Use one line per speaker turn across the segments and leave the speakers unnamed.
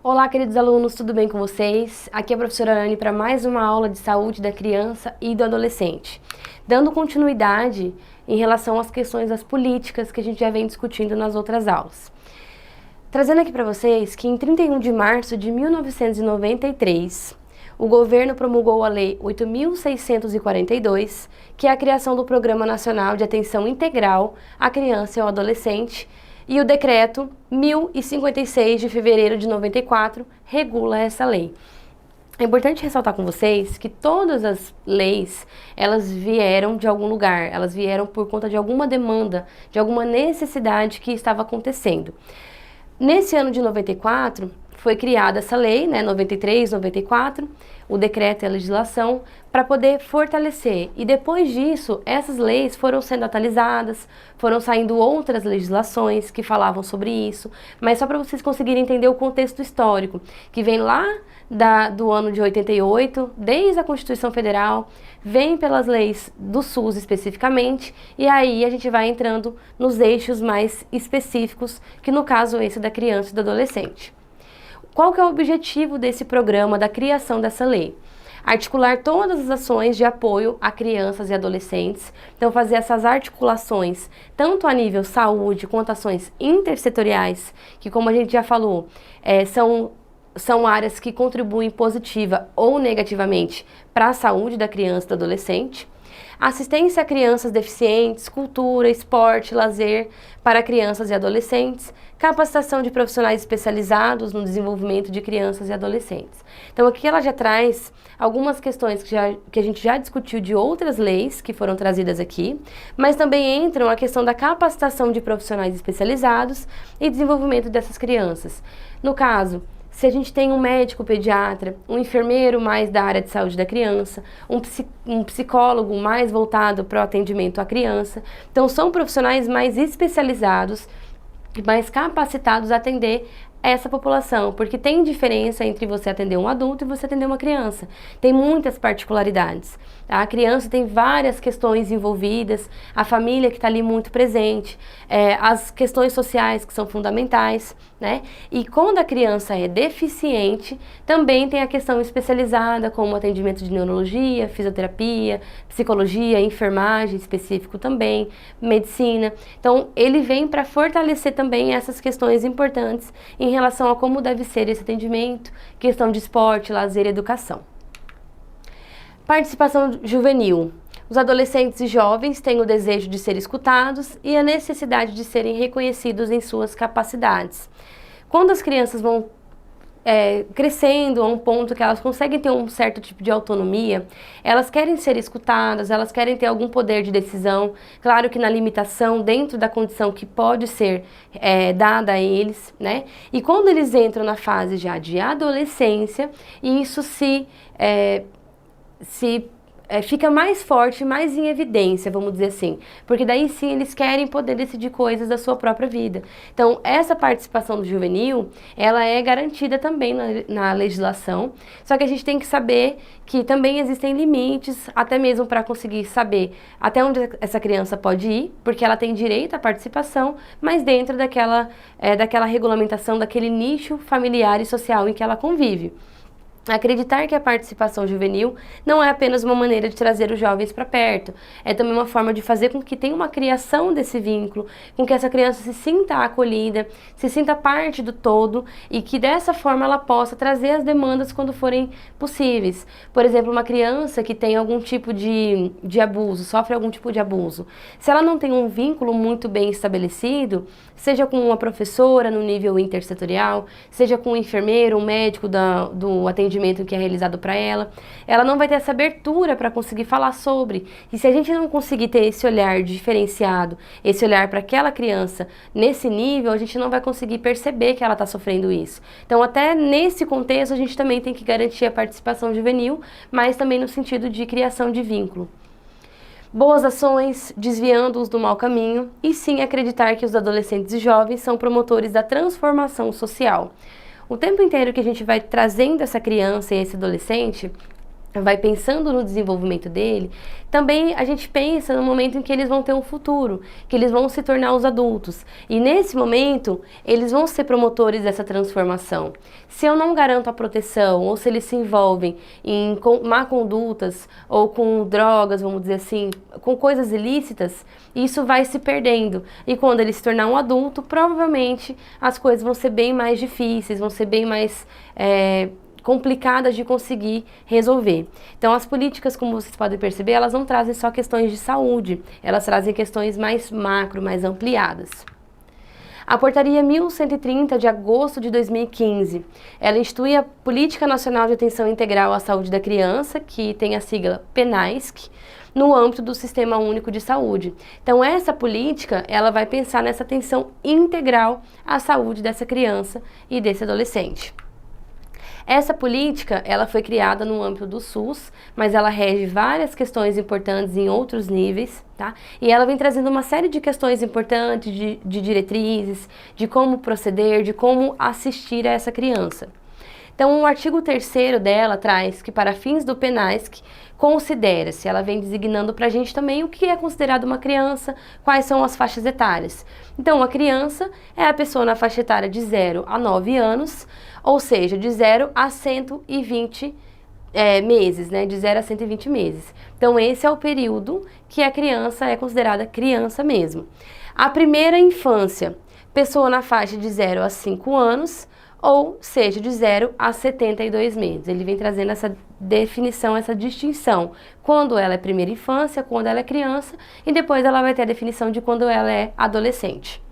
Olá, queridos alunos, tudo bem com vocês? Aqui é a professora Anne para mais uma aula de saúde da criança e do adolescente, dando continuidade em relação às questões das políticas que a gente já vem discutindo nas outras aulas. Trazendo aqui para vocês que em 31 de março de 1993, o governo promulgou a Lei 8.642, que é a criação do Programa Nacional de Atenção Integral à Criança e ao Adolescente, e o Decreto 1056 de fevereiro de 94 regula essa lei. É importante ressaltar com vocês que todas as leis, elas vieram de algum lugar, elas vieram por conta de alguma demanda, de alguma necessidade que estava acontecendo. Nesse ano de 94, foi criada essa lei, 93, 94, o decreto e a legislação, para poder fortalecer. E depois disso, essas leis foram sendo atualizadas, foram saindo outras legislações que falavam sobre isso, mas só para vocês conseguirem entender o contexto histórico, que vem lá do ano de 88, desde a Constituição Federal, vem pelas leis do SUS especificamente, e aí a gente vai entrando nos eixos mais específicos, que no caso esse da criança e do adolescente. Qual que é o objetivo desse programa, da criação dessa lei? Articular todas as ações de apoio a crianças e adolescentes, então fazer essas articulações, tanto a nível saúde, quanto ações intersetoriais, que como a gente já falou, são áreas que contribuem positiva ou negativamente para a saúde da criança e do adolescente. Assistência a crianças deficientes, cultura, esporte, lazer para crianças e adolescentes, capacitação de profissionais especializados no desenvolvimento de crianças e adolescentes. Então aqui ela já traz algumas questões que a gente já discutiu de outras leis que foram trazidas aqui, mas também entram a questão da capacitação de profissionais especializados e desenvolvimento dessas crianças. No caso, se a gente tem um médico pediatra, um enfermeiro mais da área de saúde da criança, um psicólogo mais voltado para o atendimento à criança. Então, são profissionais mais especializados, mais capacitados a atender essa população, porque tem diferença entre você atender um adulto e você atender uma criança. Tem muitas particularidades. A criança tem várias questões envolvidas, a família que está ali muito presente, as questões sociais que são fundamentais, né? E quando a criança é deficiente, também tem a questão especializada, como atendimento de neurologia, fisioterapia, psicologia, enfermagem específico também, medicina. Então, ele vem para fortalecer também essas questões importantes em relação a como deve ser esse atendimento, questão de esporte, lazer e educação. Participação juvenil. Os adolescentes e jovens têm o desejo de ser escutados e a necessidade de serem reconhecidos em suas capacidades. Quando as crianças vão crescendo a um ponto que elas conseguem ter um certo tipo de autonomia, elas querem ser escutadas, elas querem ter algum poder de decisão, claro que na limitação, dentro da condição que pode ser dada a eles, né? E quando eles entram na fase já de adolescência, isso fica mais forte, mais em evidência, vamos dizer assim, porque daí sim eles querem poder decidir coisas da sua própria vida. Então, essa participação do juvenil, ela é garantida também na legislação, só que a gente tem que saber que também existem limites, até mesmo para conseguir saber até onde essa criança pode ir, porque ela tem direito à participação, mas dentro daquela regulamentação, daquele nicho familiar e social em que ela convive. Acreditar que a participação juvenil não é apenas uma maneira de trazer os jovens para perto, é também uma forma de fazer com que tenha uma criação desse vínculo, com que essa criança se sinta acolhida, se sinta parte do todo e que dessa forma ela possa trazer as demandas quando forem possíveis. Por exemplo, uma criança que tem algum tipo de abuso, sofre algum tipo de abuso, se ela não tem um vínculo muito bem estabelecido, seja com uma professora no nível intersetorial, seja com um enfermeiro, um médico do atendimento que é realizado para ela não vai ter essa abertura para conseguir falar sobre. E se a gente não conseguir ter esse olhar diferenciado, esse olhar para aquela criança nesse nível, a gente não vai conseguir perceber que ela está sofrendo isso. Então, até nesse contexto, a gente também tem que garantir a participação juvenil, mas também no sentido de criação de vínculo. Boas ações, desviando-os do mau caminho, e sim acreditar que os adolescentes e jovens são promotores da transformação social. O tempo inteiro que a gente vai trazendo essa criança e esse adolescente, vai pensando no desenvolvimento dele, também a gente pensa no momento em que eles vão ter um futuro, que eles vão se tornar os adultos. E nesse momento, eles vão ser promotores dessa transformação. Se eu não garanto a proteção, ou se eles se envolvem em má condutas, ou com drogas, vamos dizer assim, com coisas ilícitas, isso vai se perdendo. E quando ele se tornar um adulto, provavelmente as coisas vão ser bem mais difíceis, vão ser bem mais complicadas de conseguir resolver. Então, as políticas, como vocês podem perceber, elas não trazem só questões de saúde, elas trazem questões mais macro, mais ampliadas. A Portaria 1130, de agosto de 2015, ela institui a Política Nacional de Atenção Integral à Saúde da Criança, que tem a sigla PNASC, no âmbito do Sistema Único de Saúde. Então, essa política, ela vai pensar nessa atenção integral à saúde dessa criança e desse adolescente. Essa política, ela foi criada no âmbito do SUS, mas ela rege várias questões importantes em outros níveis, tá? E ela vem trazendo uma série de questões importantes, de diretrizes, de como proceder, de como assistir a essa criança. Então, o artigo 3º dela traz que, para fins do PNASC, considera-se, ela vem designando para a gente também o que é considerado uma criança, quais são as faixas etárias. Então, a criança é a pessoa na faixa etária de 0 a 9 anos, ou seja, de 0 a 120 meses, né? De 0 a 120 meses. Então, esse é o período que a criança é considerada criança mesmo. A primeira infância, pessoa na faixa de 0 a 5 anos, ou seja, de 0 a 72 meses. Ele vem trazendo essa definição, essa distinção. Quando ela é primeira infância, quando ela é criança, e depois ela vai ter a definição de quando ela é adolescente.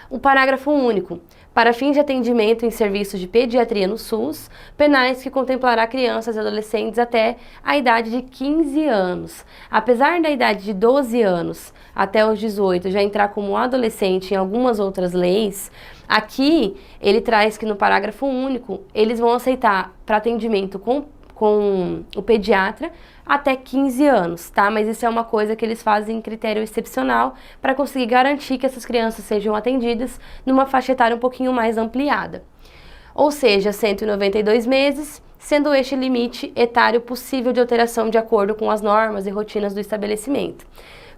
O parágrafo único. Para fins de atendimento em serviços de pediatria no SUS, PNASC contemplará crianças e adolescentes até a idade de 15 anos. Apesar da idade de 12 anos até os 18 já entrar como adolescente em algumas outras leis, aqui ele traz que no parágrafo único eles vão aceitar para atendimento com o pediatra até 15 anos, tá? Mas isso é uma coisa que eles fazem em critério excepcional para conseguir garantir que essas crianças sejam atendidas numa faixa etária um pouquinho mais ampliada. Ou seja, 192 meses, sendo este limite etário possível de alteração de acordo com as normas e rotinas do estabelecimento.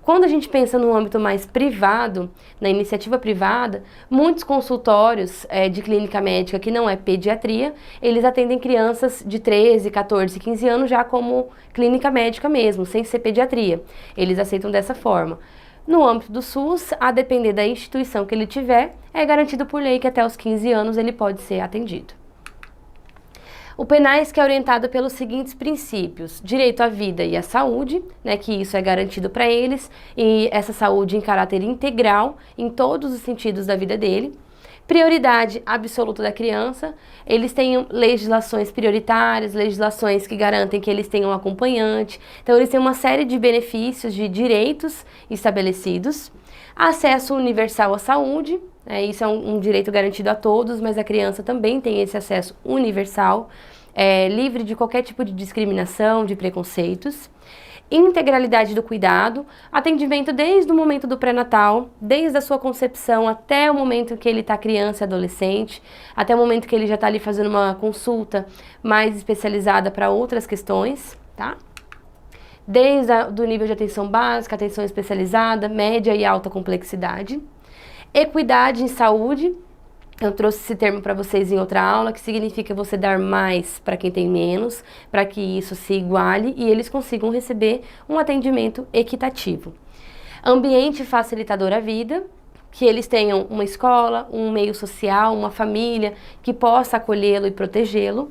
Quando a gente pensa no âmbito mais privado, na iniciativa privada, muitos consultórios de clínica médica que não é pediatria, eles atendem crianças de 13, 14, 15 anos já como clínica médica mesmo, sem ser pediatria. Eles aceitam dessa forma. No âmbito do SUS, a depender da instituição que ele tiver, é garantido por lei que até os 15 anos ele pode ser atendido. O PNASC é orientado pelos seguintes princípios: direito à vida e à saúde, né, que isso é garantido para eles, e essa saúde em caráter integral, em todos os sentidos da vida dele. Prioridade absoluta da criança, eles têm legislações prioritárias, legislações que garantem que eles tenham um acompanhante, então eles têm uma série de benefícios, de direitos estabelecidos. Acesso universal à saúde, isso é um direito garantido a todos, mas a criança também tem esse acesso universal, livre de qualquer tipo de discriminação, de preconceitos. Integralidade do cuidado, atendimento desde o momento do pré-natal, desde a sua concepção até o momento que ele está criança e adolescente, até o momento que ele já está ali fazendo uma consulta mais especializada para outras questões, tá? Desde do nível de atenção básica, atenção especializada, média e alta complexidade. Equidade em saúde, eu trouxe esse termo para vocês em outra aula, que significa você dar mais para quem tem menos, para que isso se iguale e eles consigam receber um atendimento equitativo. Ambiente facilitador à vida, que eles tenham uma escola, um meio social, uma família que possa acolhê-lo e protegê-lo.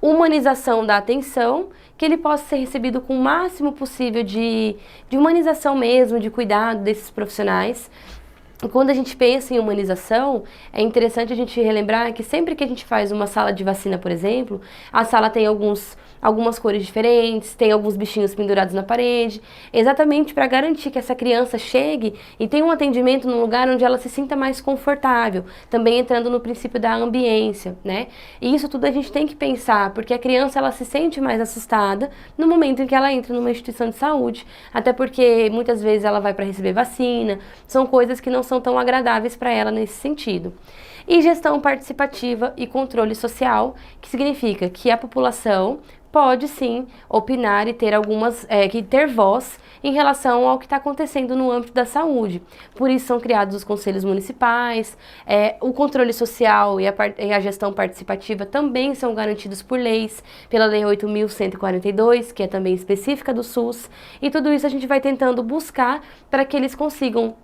Humanização da atenção, que ele possa ser recebido com o máximo possível de humanização mesmo, de cuidado desses profissionais. Quando a gente pensa em humanização, é interessante a gente relembrar que sempre que a gente faz uma sala de vacina, por exemplo, a sala tem algumas cores diferentes, tem alguns bichinhos pendurados na parede, exatamente para garantir que essa criança chegue e tenha um atendimento num lugar onde ela se sinta mais confortável, também entrando no princípio da ambiência, né? E isso tudo a gente tem que pensar, porque a criança ela se sente mais assustada no momento em que ela entra numa instituição de saúde, até porque muitas vezes ela vai para receber vacina, são coisas que não são tão agradáveis para ela nesse sentido. E gestão participativa e controle social, que significa que a população pode sim opinar e ter ter voz em relação ao que está acontecendo no âmbito da saúde. Por isso são criados os conselhos municipais, o controle social e a gestão participativa também são garantidos por leis, pela Lei 8.142, que é também específica do SUS, e tudo isso a gente vai tentando buscar para que eles consigam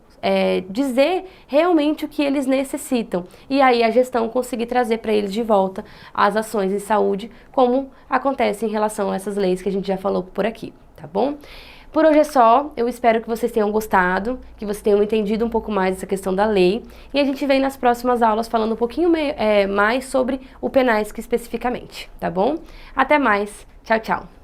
dizer realmente o que eles necessitam. E aí a gestão conseguir trazer para eles de volta as ações em saúde, como acontece em relação a essas leis que a gente já falou por aqui, tá bom? Por hoje é só, eu espero que vocês tenham gostado, que vocês tenham entendido um pouco mais essa questão da lei, e a gente vem nas próximas aulas falando um pouquinho mais sobre o PENASC especificamente, tá bom? Até mais, tchau, tchau!